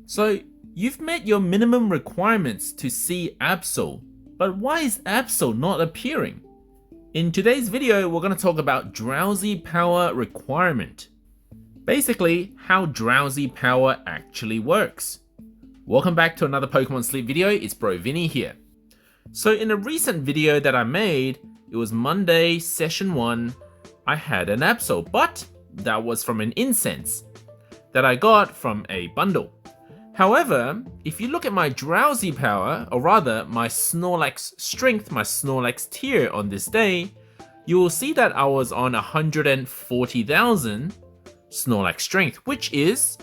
So you've met your minimum requirements to see Absol, but why is Absol not appearing? In today's video, we're going to talk about Drowsy power requirement. Basically, how Drowsy power actually works. Welcome back to another Pokemon Sleep video, it's Bro Vinny here. So in a recent video that I made, it was Monday, session 1, I had an Absol, but that was from an incense that I got from a bundle. However, if you look at my Drowsy power, or rather my Snorlax strength, my Snorlax tier on this day, you will see that I was on 140,000 Snorlax strength, which is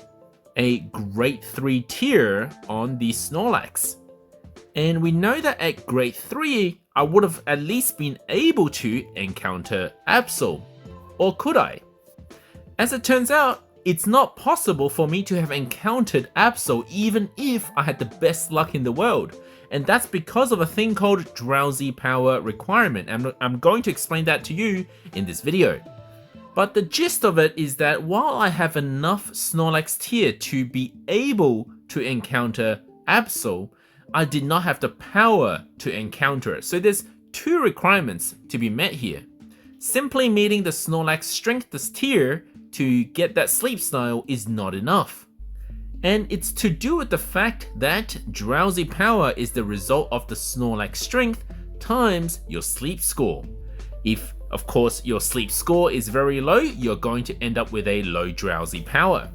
a grade 3 tier on the Snorlax. And we know that at grade 3, I would have at least been able to encounter Absol. Or could I? As it turns out, it's not possible for me to have encountered Absol even if I had the best luck in the world. And that's because of a thing called Drowsy power requirement. And I'm going to explain that to you in this video. But the gist of it is that while I have enough Snorlax tier to be able to encounter Absol, I did not have the power to encounter it. So there's two requirements to be met here. Simply meeting the Snorlax strength tier to get that sleep style is not enough. And it's to do with the fact that Drowsy power is the result of the Snorlax strength times your sleep score. If, of course, your sleep score is very low, you're going to end up with a low Drowsy power.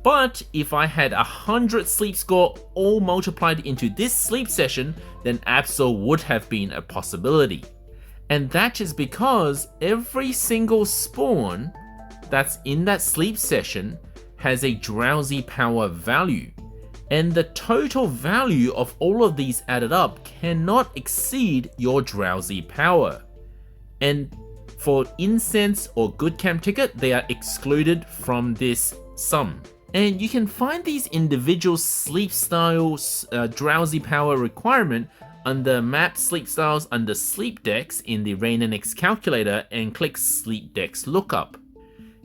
But if I had 100 sleep score all multiplied into this sleep session, then Absol would have been a possibility. And that is because every single spawn that's in that sleep session has a Drowsy power value. And the total value of all of these added up cannot exceed your Drowsy power. And for incense or good camp ticket, they are excluded from this sum. And you can find these individual sleep styles Drowsy power requirement under map sleep styles under sleep decks in the Rain and X calculator and click sleep decks lookup.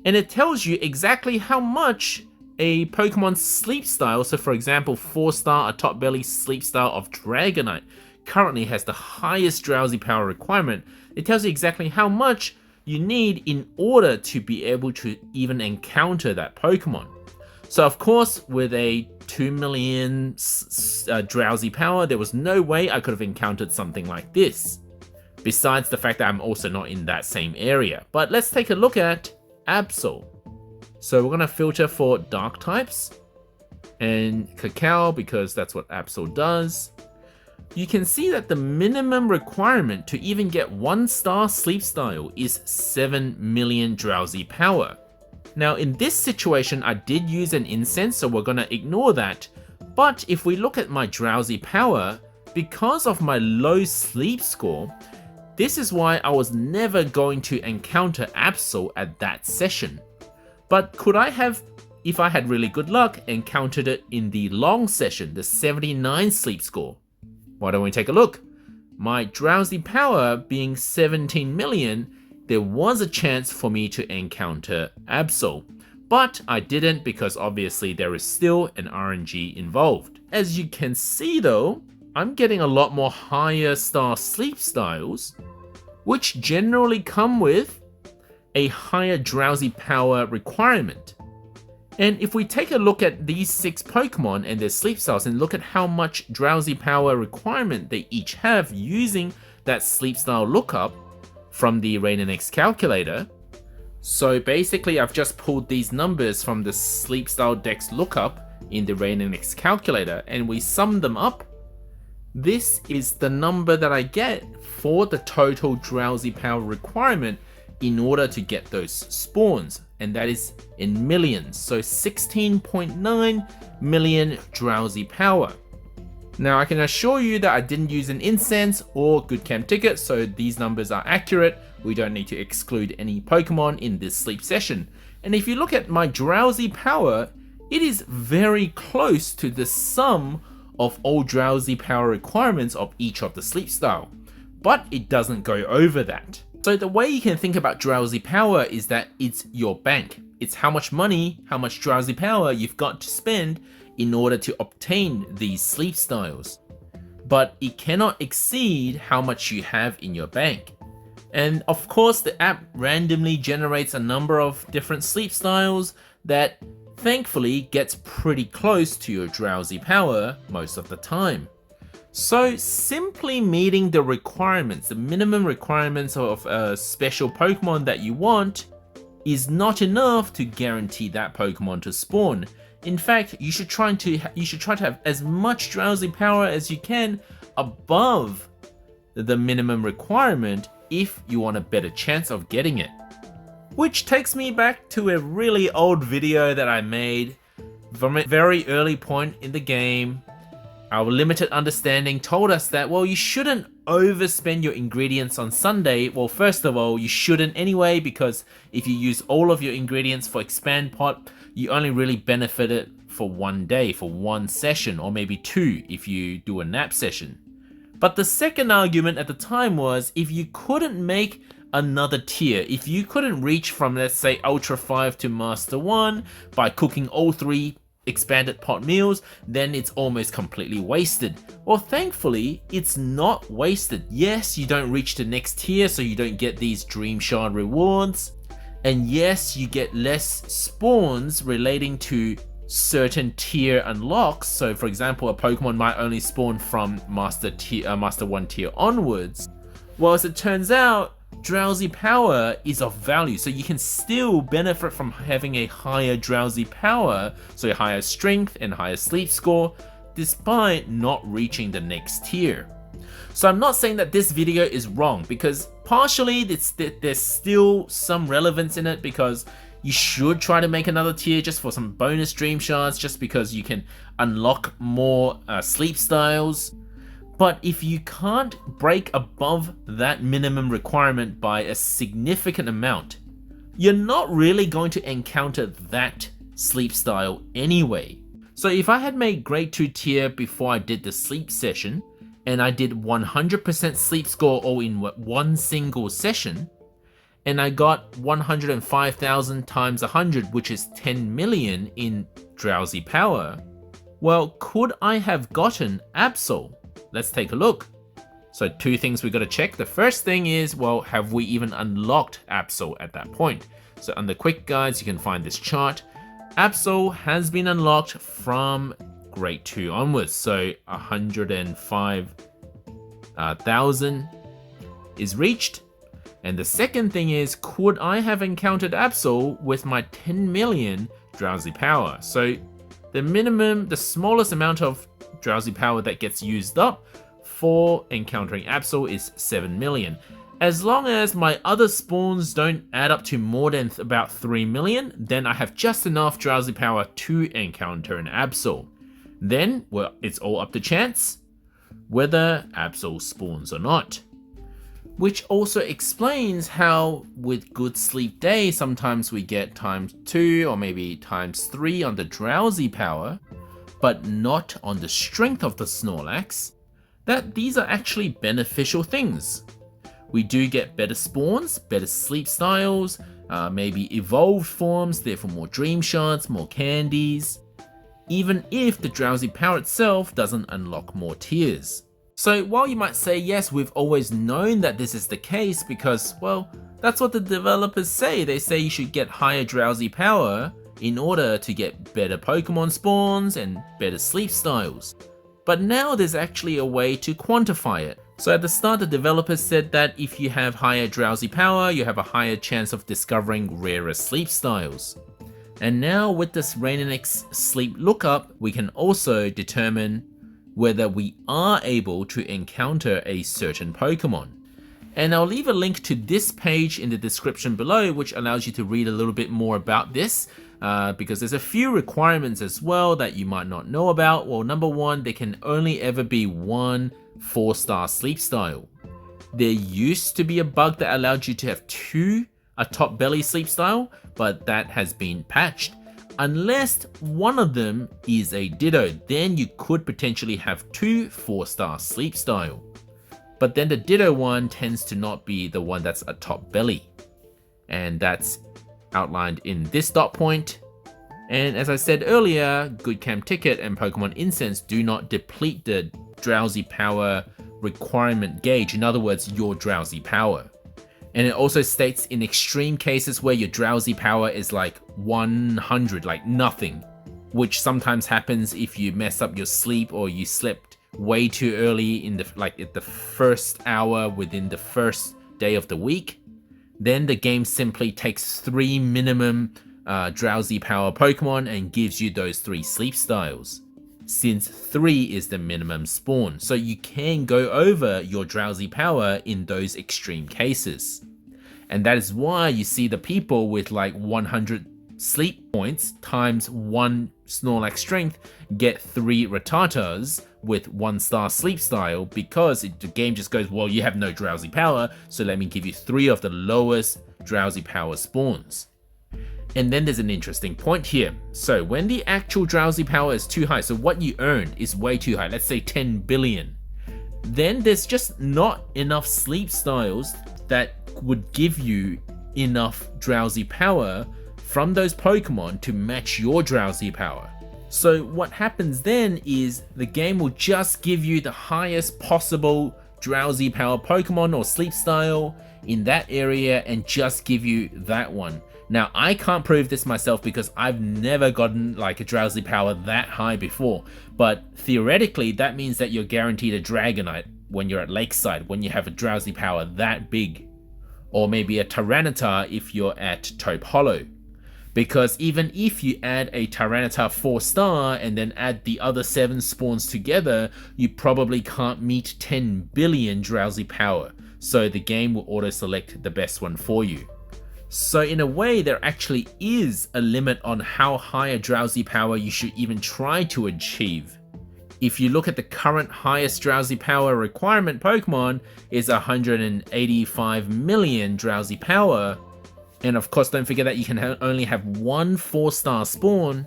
And it tells you exactly how much a Pokemon sleep style, so for example 4-star a top belly sleep style of Dragonite currently has the highest Drowsy power requirement. It tells you exactly how much you need in order to be able to even encounter that Pokemon. So of course, with a 2 million Drowsy power, there was no way I could have encountered something like this. Besides the fact that I'm also not in that same area. But let's take a look at Absol. So we're going to filter for dark types and Cacao because that's what Absol does. You can see that the minimum requirement to even get 1-star sleep style is 7 million Drowsy power. Now in this situation I did use an incense, so we're going to ignore that. But if we look at my Drowsy power, because of my low sleep score, this is why I was never going to encounter Absol at that session. But could I have, if I had really good luck, encountered it in the long session, the 79 sleep score? Why don't we take a look? My Drowsy power being 17 million, there was a chance for me to encounter Absol. But I didn't because obviously there is still an RNG involved. As you can see though, I'm getting a lot more higher star sleep styles, which generally come with a higher Drowsy power requirement. And if we take a look at these 6 Pokemon and their sleep styles and look at how much Drowsy power requirement they each have using that sleep style lookup from the Rain and X calculator. So basically I've just pulled these numbers from the sleep style decks lookup in the Rain and X calculator and we sum them up. This is the number that I get for the total Drowsy power requirement in order to get those spawns, and that is in millions, so 16.9 million Drowsy power. Now I can assure you that I didn't use an incense or good camp ticket, so these numbers are accurate. We don't need to exclude any Pokemon in this sleep session. And if you look at my Drowsy power, it is very close to the sum of all Drowsy power requirements of each of the sleep style, but it doesn't go over that. So the way you can think about Drowsy power is that it's your bank. It's how much money, how much Drowsy power you've got to spend in order to obtain these sleep styles. But it cannot exceed how much you have in your bank. And of course, the app randomly generates a number of different sleep styles that thankfully gets pretty close to your drowsy power most of the time. So simply meeting the requirements, the minimum requirements of a special Pokemon that you want is not enough to guarantee that Pokemon to spawn. In fact, you should try to have as much drowsy power as you can above the minimum requirement if you want a better chance of getting it. Which takes me back to a really old video that I made from a very early point in the game. Our limited understanding told us that, well, you shouldn't overspend your ingredients on Sunday. Well, first of all, you shouldn't anyway, because if you use all of your ingredients for Expand Pot, you only really benefit it for one day, for one session, or maybe two if you do a nap session. But the second argument at the time was, if you couldn't make another tier, if you couldn't reach from, let's say, Ultra 5 to Master 1 by cooking all 3 expanded pot meals, then it's almost completely wasted. Well, thankfully, it's not wasted. Yes, you don't reach the next tier, so you don't get these Dream Shard rewards. And yes, you get less spawns relating to certain tier unlocks. So for example, a Pokemon might only spawn from Master 1 tier onwards. Well, as it turns out, drowsy power is of value, so you can still benefit from having a higher drowsy power, so a higher strength and higher sleep score, despite not reaching the next tier. So I'm not saying that this video is wrong, because partially there's still some relevance in it, because you should try to make another tier just for some bonus Dream Shards, just because you can unlock more sleep styles. But if you can't break above that minimum requirement by a significant amount, you're not really going to encounter that sleep style anyway. So if I had made grade 2 tier before I did the sleep session, and I did 100% sleep score all in one single session, and I got 105,000 times 100, which is 10 million in drowsy power, well, could I have gotten Absol? Let's take a look. So 2 things we got to check. The first thing is, well, have we even unlocked Absol at that point? So under quick guides, you can find this chart. Absol has been unlocked from grade 2 onwards. So 105,000 is reached. And the second thing is, could I have encountered Absol with my 10 million drowsy power? So the smallest amount of drowsy power that gets used up for encountering Absol is 7 million. As long as my other spawns don't add up to more than about 3 million, then I have just enough drowsy power to encounter an Absol. Then, well, it's all up to chance whether Absol spawns or not. Which also explains how with good sleep day, sometimes we get ×2 or maybe ×3 on the drowsy power, but not on the strength of the Snorlax, that these are actually beneficial things. We do get better spawns, better sleep styles, maybe evolved forms, therefore more Dream Shards, more candies, even if the drowsy power itself doesn't unlock more tiers. So while you might say, yes, we've always known that this is the case because, well, that's what the developers say. They say you should get higher drowsy power in order to get better Pokemon spawns and better sleep styles. But now there's actually a way to quantify it. So at the start, the developers said that if you have higher drowsy power, you have a higher chance of discovering rarer sleep styles. And now with this Rainanix sleep lookup, we can also determine whether we are able to encounter a certain Pokemon. And I'll leave a link to this page in the description below, which allows you to read a little bit more about this. Because there's a few requirements as well that you might not know about. Well, number 1, there can only ever be one 4-star sleep style. There used to be a bug that allowed you to have 2 a top belly sleep style, but that has been patched. Unless one of them is a Ditto, then you could potentially have 2 4-star sleep style. But then the Ditto one tends to not be the one that's a top belly. And that's outlined in this dot point, And as I said earlier, Good Camp Ticket and Pokemon Incense do not deplete the Drowsy power requirement gauge, in other words, your Drowsy power. And it also states in extreme cases where your Drowsy power is like 100, like nothing, which sometimes happens if you mess up your sleep or you slept way too early in at the first hour within the first day of the week, then the game simply takes 3 minimum Drowsy power Pokemon and gives you those 3 sleep styles, since 3 is the minimum spawn. So you can go over your Drowsy power in those extreme cases. And that is why you see the people with like 100 sleep points times 1 Snorlax strength get 3 Rattatas with 1-star sleep style, because the game just goes, well, you have no Drowsy power, so let me give you 3 of the lowest Drowsy power spawns. And then there's an interesting point here. So when the actual Drowsy power is too high, so what you earned is way too high, let's say 10 billion, then there's just not enough sleep styles that would give you enough Drowsy power from those Pokemon to match your Drowsy power. So what happens then is the game will just give you the highest possible Drowsy power Pokemon or sleep style in that area and just give you that one. Now, I can't prove this myself because I've never gotten like a Drowsy power that high before, but theoretically that means that you're guaranteed a Dragonite when you're at Lakeside, when you have a Drowsy power that big, or maybe a Tyranitar if you're at Taupe Hollow. Because even if you add a Tyranitar 4-star and then add the other 7 spawns together, you probably can't meet 10 billion Drowsy power, so the game will auto-select the best one for you. So in a way, there actually is a limit on how high a Drowsy power you should even try to achieve. If you look at the current highest Drowsy power requirement Pokemon is 185 million Drowsy power, and of course don't forget that you can only have 1 4-star spawn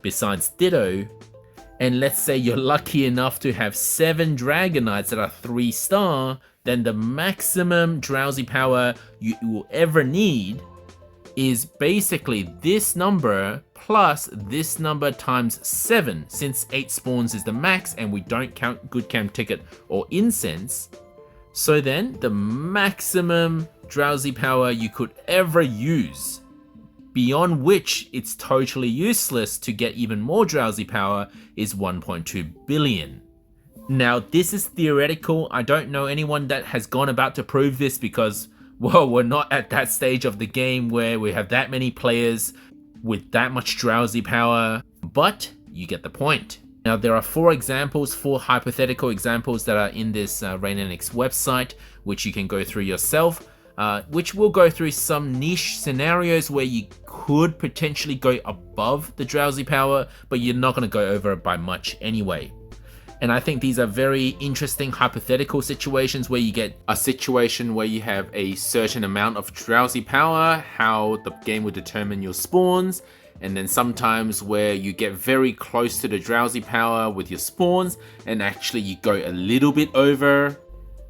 besides Ditto, and let's say you're lucky enough to have 7 Dragonites that are 3-star, then the maximum Drowsy power you will ever need is basically this number plus this number times 7, since 8 spawns is the max and we don't count Good Camp Ticket or Incense. So then the maximum Drowsy power you could ever use, beyond which it's totally useless to get even more Drowsy power, is 1.2 billion. Now, this is theoretical. I don't know anyone that has gone about to prove this because, well, we're not at that stage of the game where we have that many players with that much Drowsy power, but you get the point. Now, there are 4 hypothetical examples that are in this Rainenix website, which you can go through yourself, which will go through some niche scenarios where you could potentially go above the Drowsy power, but you're not going to go over it by much anyway. And I think these are very interesting hypothetical situations where you get a situation where you have a certain amount of Drowsy power, how the game will determine your spawns, and then sometimes where you get very close to the Drowsy power with your spawns and actually you go a little bit over.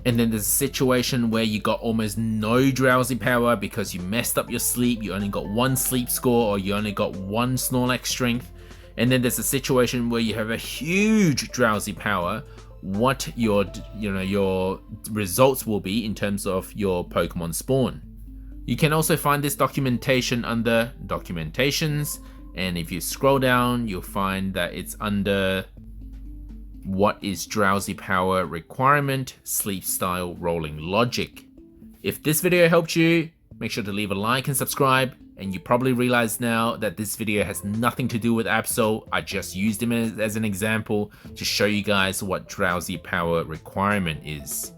And then there's a situation where you got almost no Drowsy power because you messed up your sleep, you only got 1 sleep score or you only got 1 Snorlax strength. And then there's a situation where you have a huge Drowsy power, what your results will be in terms of your Pokemon spawn. You can also find this documentation under Documentations, and if you scroll down, you'll find that it's under What is Drowsy Power Requirement, Sleep Style Rolling Logic. If this video helped you, make sure to leave a like and subscribe. And you probably realize now that this video has nothing to do with Absol. I just used him as an example to show you guys what Drowsy power requirement is.